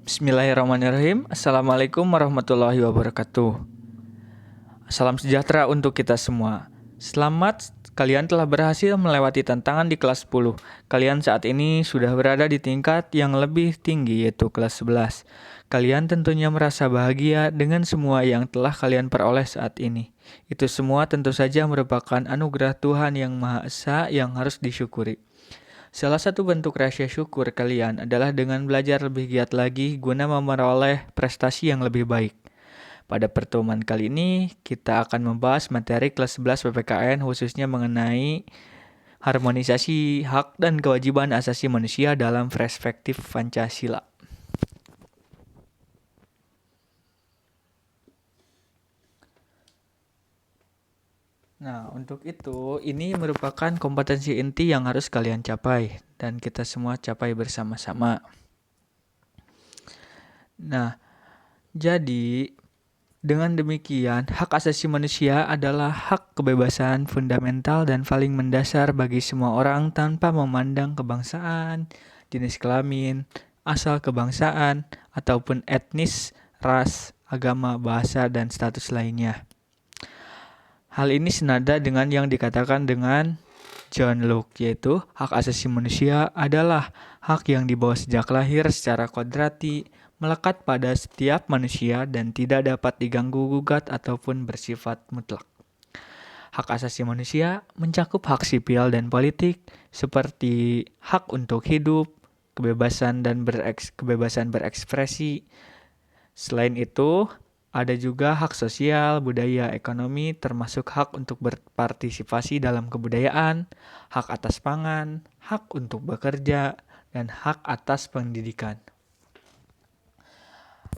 Bismillahirrahmanirrahim. Assalamualaikum warahmatullahi wabarakatuh. Salam sejahtera untuk kita semua. Selamat, kalian telah berhasil melewati tantangan di kelas 10. Kalian saat ini sudah berada di tingkat yang lebih tinggi, yaitu kelas 11. Kalian tentunya merasa bahagia dengan semua yang telah kalian peroleh saat ini. Itu semua tentu saja merupakan anugerah Tuhan Yang Maha Esa yang harus disyukuri. Salah satu bentuk rasa syukur kalian adalah dengan belajar lebih giat lagi guna memperoleh prestasi yang lebih baik. Pada pertemuan kali ini, kita akan membahas materi kelas 11 PPKN khususnya mengenai harmonisasi hak dan kewajiban asasi manusia dalam perspektif Pancasila. Nah, untuk itu, ini merupakan kompetensi inti yang harus kalian capai dan kita semua capai bersama-sama. Nah, jadi dengan demikian, hak asasi manusia adalah hak kebebasan fundamental dan paling mendasar bagi semua orang tanpa memandang kebangsaan, jenis kelamin, asal kebangsaan, ataupun etnis, ras, agama, bahasa, dan status lainnya. Hal ini senada dengan yang dikatakan dengan John Locke, yaitu hak asasi manusia adalah hak yang dibawa sejak lahir secara kodrati, melekat pada setiap manusia dan tidak dapat diganggu-gugat ataupun bersifat mutlak. Hak asasi manusia mencakup hak sipil dan politik seperti hak untuk hidup, kebebasan berekspresi. Selain itu, ada juga hak sosial, budaya, ekonomi, termasuk hak untuk berpartisipasi dalam kebudayaan, hak atas pangan, hak untuk bekerja, dan hak atas pendidikan.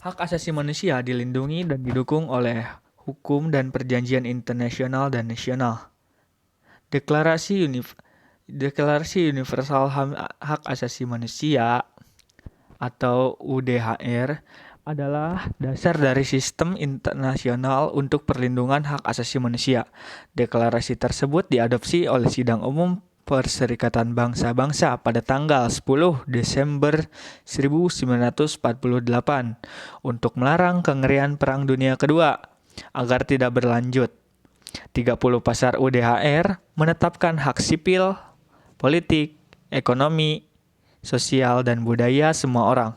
Hak asasi manusia dilindungi dan didukung oleh hukum dan perjanjian internasional dan nasional. Deklarasi Universal Hak Asasi Manusia atau UDHR adalah dasar dari sistem internasional untuk perlindungan hak asasi manusia. Deklarasi tersebut diadopsi oleh Sidang Umum Perserikatan Bangsa-Bangsa pada tanggal 10 Desember 1948 untuk melarang kengerian Perang Dunia Kedua agar tidak berlanjut. 30 pasar UDHR menetapkan hak sipil, politik, ekonomi, sosial, dan budaya semua orang.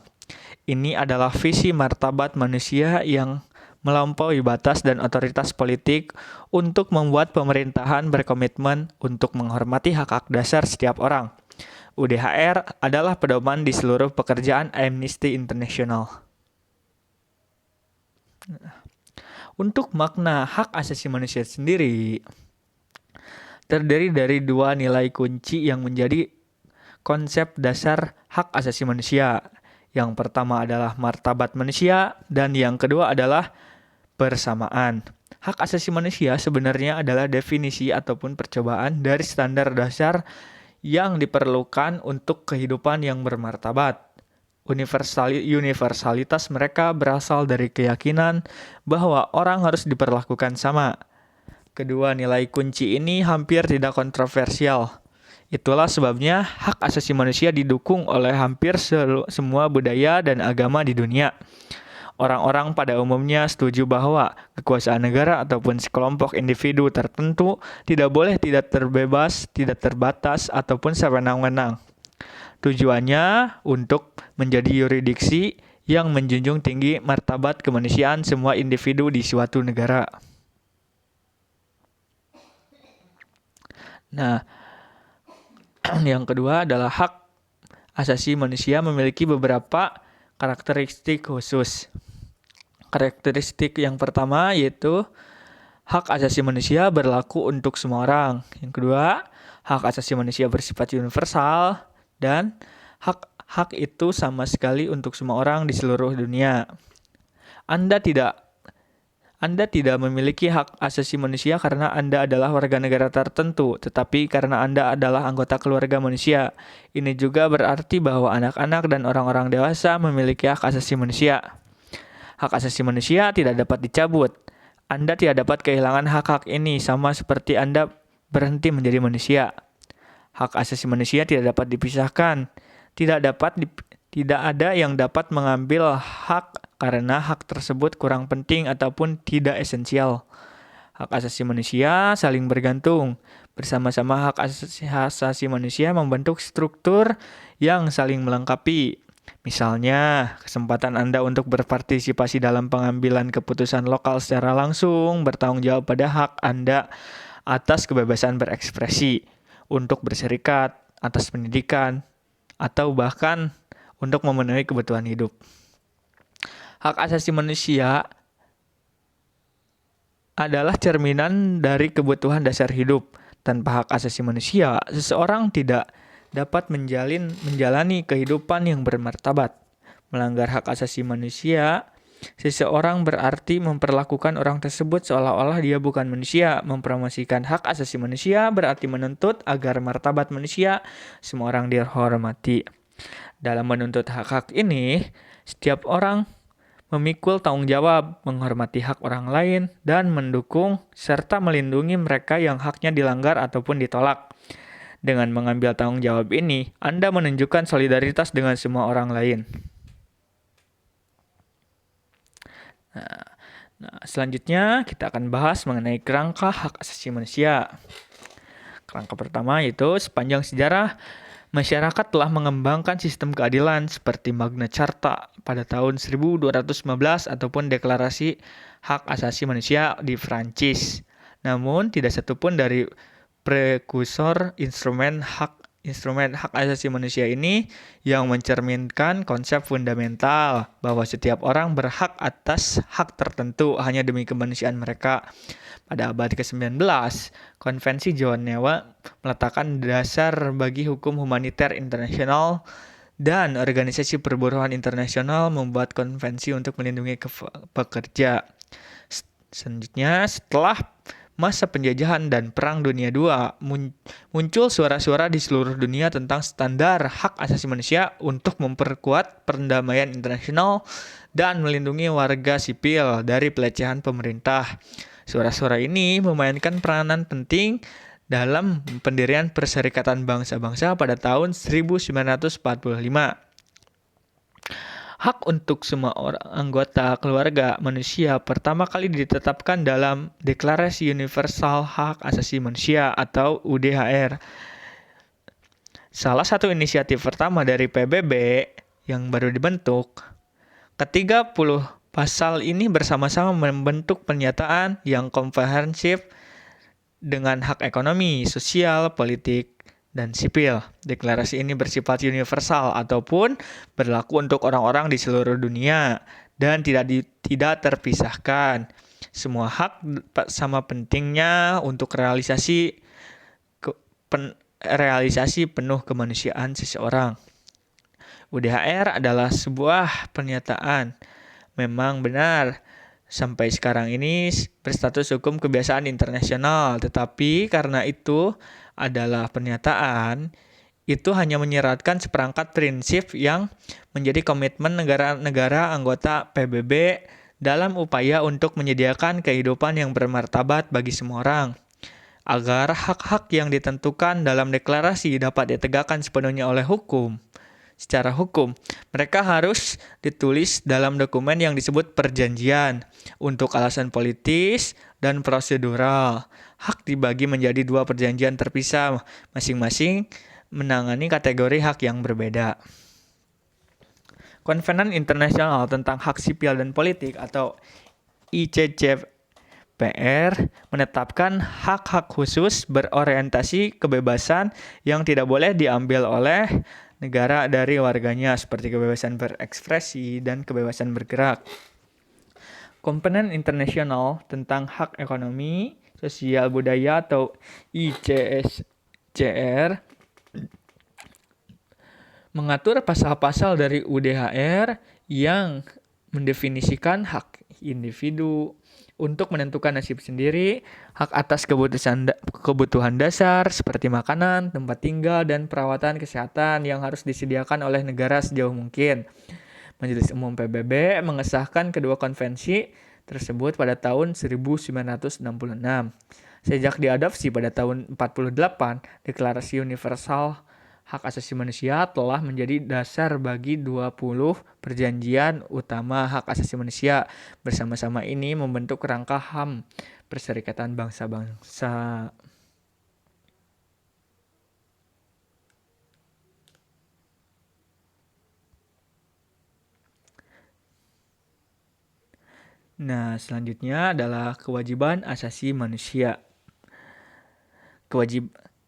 Ini adalah visi martabat manusia yang melampaui batas dan otoritas politik untuk membuat pemerintahan berkomitmen untuk menghormati hak-hak dasar setiap orang. UDHR adalah pedoman di seluruh pekerjaan Amnesty International. Untuk makna hak asasi manusia sendiri, terdiri dari dua nilai kunci yang menjadi konsep dasar hak asasi manusia. Yang pertama adalah martabat manusia dan yang kedua adalah persamaan. Hak asasi manusia sebenarnya adalah definisi ataupun percobaan dari standar dasar yang diperlukan untuk kehidupan yang bermartabat. Universalitas mereka berasal dari keyakinan bahwa orang harus diperlakukan sama. Kedua nilai kunci ini hampir tidak kontroversial. Itulah sebabnya hak asasi manusia didukung oleh hampir semua budaya dan agama di dunia. Orang-orang pada umumnya setuju bahwa kekuasaan negara ataupun sekelompok individu tertentu tidak boleh tidak terbebas, tidak terbatas, ataupun sewenang-wenang. Tujuannya untuk menjadi yurisdiksi yang menjunjung tinggi martabat kemanusiaan semua individu di suatu negara. Nah, yang kedua adalah hak asasi manusia memiliki beberapa karakteristik khusus. Karakteristik yang pertama yaitu hak asasi manusia berlaku untuk semua orang. Yang kedua, hak asasi manusia bersifat universal dan hak itu sama sekali untuk semua orang di seluruh dunia. Anda tidak memiliki hak asasi manusia karena Anda adalah warga negara tertentu, tetapi karena Anda adalah anggota keluarga manusia. Ini juga berarti bahwa anak-anak dan orang-orang dewasa memiliki hak asasi manusia. Hak asasi manusia tidak dapat dicabut. Anda tidak dapat kehilangan hak-hak ini sama seperti Anda berhenti menjadi manusia. Hak asasi manusia tidak dapat dipisahkan. Tidak ada yang dapat mengambil hak karena hak tersebut kurang penting ataupun tidak esensial. Hak asasi manusia saling bergantung. Bersama-sama hak asasi manusia membentuk struktur yang saling melengkapi. Misalnya, kesempatan Anda untuk berpartisipasi dalam pengambilan keputusan lokal secara langsung bertanggung jawab pada hak Anda atas kebebasan berekspresi, untuk berserikat, atas pendidikan, atau bahkan untuk memenuhi kebutuhan hidup. Hak asasi manusia adalah cerminan dari kebutuhan dasar hidup. Tanpa hak asasi manusia, seseorang tidak dapat menjalani kehidupan yang bermartabat. Melanggar hak asasi manusia, seseorang berarti memperlakukan orang tersebut seolah-olah dia bukan manusia. Mempromosikan hak asasi manusia berarti menuntut agar martabat manusia semua orang dihormati. Dalam menuntut hak-hak ini, setiap orang memikul tanggung jawab, menghormati hak orang lain, dan mendukung serta melindungi mereka yang haknya dilanggar ataupun ditolak. Dengan mengambil tanggung jawab ini, Anda menunjukkan solidaritas dengan semua orang lain. Nah, selanjutnya kita akan bahas mengenai kerangka hak asasi manusia. Kerangka pertama yaitu sepanjang sejarah, masyarakat telah mengembangkan sistem keadilan seperti Magna Carta pada tahun 1215 ataupun Deklarasi Hak Asasi Manusia di Prancis. Namun, tidak satupun dari prekursor instrumen hak asasi manusia ini yang mencerminkan konsep fundamental bahwa setiap orang berhak atas hak tertentu hanya demi kemanusiaan mereka. Pada abad ke-19, Konvensi Jenewa meletakkan dasar bagi hukum humaniter internasional dan Organisasi Perburuan Internasional membuat konvensi untuk melindungi pekerja. Selanjutnya, setelah masa penjajahan dan Perang Dunia II, muncul suara-suara di seluruh dunia tentang standar hak asasi manusia untuk memperkuat perdamaian internasional dan melindungi warga sipil dari pelecehan pemerintah. Suara-suara ini memainkan peranan penting dalam pendirian Perserikatan Bangsa-Bangsa pada tahun 1945. Hak untuk semua orang anggota keluarga manusia pertama kali ditetapkan dalam Deklarasi Universal Hak Asasi Manusia atau UDHR. Salah satu inisiatif pertama dari PBB yang baru dibentuk, ke-30 pasal ini bersama-sama membentuk pernyataan yang komprehensif dengan hak ekonomi, sosial, politik, dan sipil. Deklarasi ini bersifat universal ataupun berlaku untuk orang-orang di seluruh dunia dan tidak terpisahkan. Semua hak sama pentingnya untuk realisasi penuh kemanusiaan seseorang. UDHR adalah sebuah pernyataan. Memang benar, sampai sekarang ini berstatus hukum kebiasaan internasional, tetapi karena itu adalah pernyataan, itu hanya menyeratkan seperangkat prinsip yang menjadi komitmen negara-negara anggota PBB dalam upaya untuk menyediakan kehidupan yang bermartabat bagi semua orang. Agar hak-hak yang ditentukan dalam deklarasi dapat ditegakkan sepenuhnya oleh hukum. Secara hukum, mereka harus ditulis dalam dokumen yang disebut perjanjian. Untuk alasan politis dan prosedural, hak dibagi menjadi 2 perjanjian terpisah, masing-masing menangani kategori hak yang berbeda. Konvensi Internasional tentang Hak Sipil dan Politik atau ICCPR menetapkan hak-hak khusus berorientasi kebebasan yang tidak boleh diambil oleh negara dari warganya, seperti kebebasan berekspresi dan kebebasan bergerak. Komponen internasional tentang hak ekonomi, sosial, budaya atau ICSCR mengatur pasal-pasal dari UDHR yang mendefinisikan hak individu untuk menentukan nasib sendiri, hak atas kebutuhan dasar seperti makanan, tempat tinggal, dan perawatan kesehatan yang harus disediakan oleh negara sejauh mungkin. Majelis Umum PBB mengesahkan kedua konvensi tersebut pada tahun 1966. Sejak diadopsi pada tahun 1948, Deklarasi Universal Hak asasi manusia telah menjadi dasar bagi 20 perjanjian utama hak asasi manusia. Bersama-sama ini membentuk kerangka HAM, Perserikatan Bangsa-Bangsa. Nah, selanjutnya adalah kewajiban asasi manusia.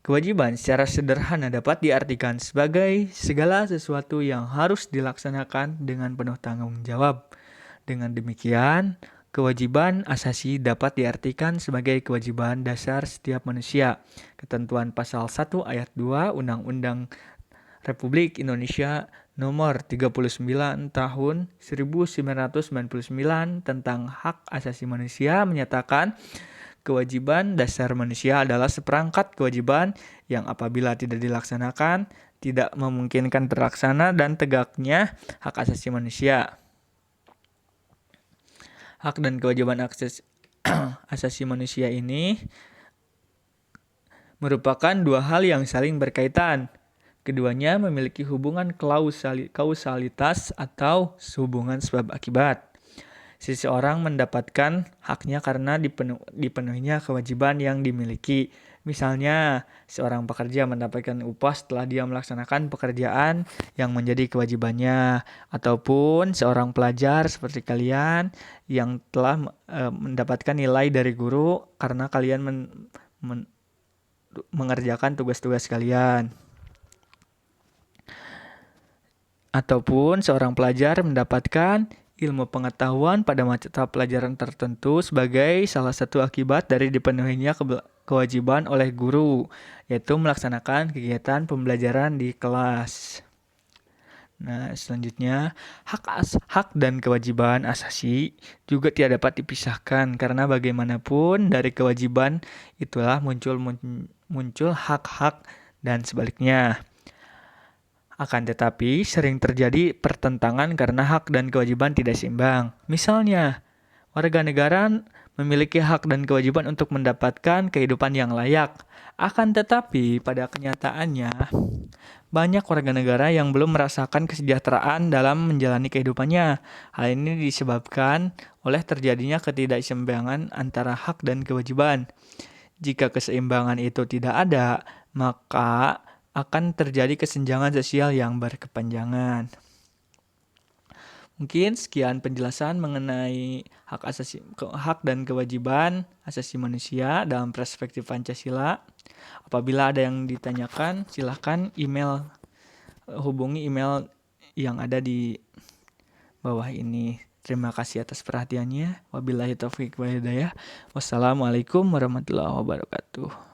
Kewajiban secara sederhana dapat diartikan sebagai segala sesuatu yang harus dilaksanakan dengan penuh tanggung jawab. Dengan demikian, kewajiban asasi dapat diartikan sebagai kewajiban dasar setiap manusia. Ketentuan pasal 1 ayat 2 Undang-Undang Republik Indonesia Nomor 39 Tahun 1999 tentang Hak Asasi Manusia menyatakan kewajiban dasar manusia adalah seperangkat kewajiban yang apabila tidak dilaksanakan, tidak memungkinkan terlaksana dan tegaknya hak asasi manusia. Hak dan kewajiban asasi manusia ini merupakan dua hal yang saling berkaitan. Keduanya memiliki hubungan kausalitas atau hubungan sebab akibat. Seseorang mendapatkan haknya karena dipenuhinya kewajiban yang dimiliki. Misalnya, seorang pekerja mendapatkan upah setelah dia melaksanakan pekerjaan yang menjadi kewajibannya. Ataupun seorang pelajar seperti kalian yang telah mendapatkan nilai dari guru karena kalian mengerjakan tugas-tugas kalian. Ataupun seorang pelajar mendapatkan ilmu pengetahuan pada mata pelajaran tertentu sebagai salah satu akibat dari dipenuhinya kewajiban oleh guru, yaitu melaksanakan kegiatan pembelajaran di kelas. Nah, selanjutnya, hak dan kewajiban asasi juga tidak dapat dipisahkan karena bagaimanapun dari kewajiban itulah muncul hak-hak dan sebaliknya. Akan tetapi, sering terjadi pertentangan karena hak dan kewajiban tidak seimbang. Misalnya, warga negara memiliki hak dan kewajiban untuk mendapatkan kehidupan yang layak. Akan tetapi, pada kenyataannya, banyak warga negara yang belum merasakan kesejahteraan dalam menjalani kehidupannya. Hal ini disebabkan oleh terjadinya ketidakseimbangan antara hak dan kewajiban. Jika keseimbangan itu tidak ada, maka akan terjadi kesenjangan sosial yang berkepanjangan. Mungkin sekian penjelasan mengenai hak dan kewajiban asasi manusia dalam perspektif Pancasila. Apabila ada yang ditanyakan, silakan hubungi email yang ada di bawah ini. Terima kasih atas perhatiannya. Wabillahi taufiq wal hidayah. Wassalamualaikum warahmatullahi wabarakatuh.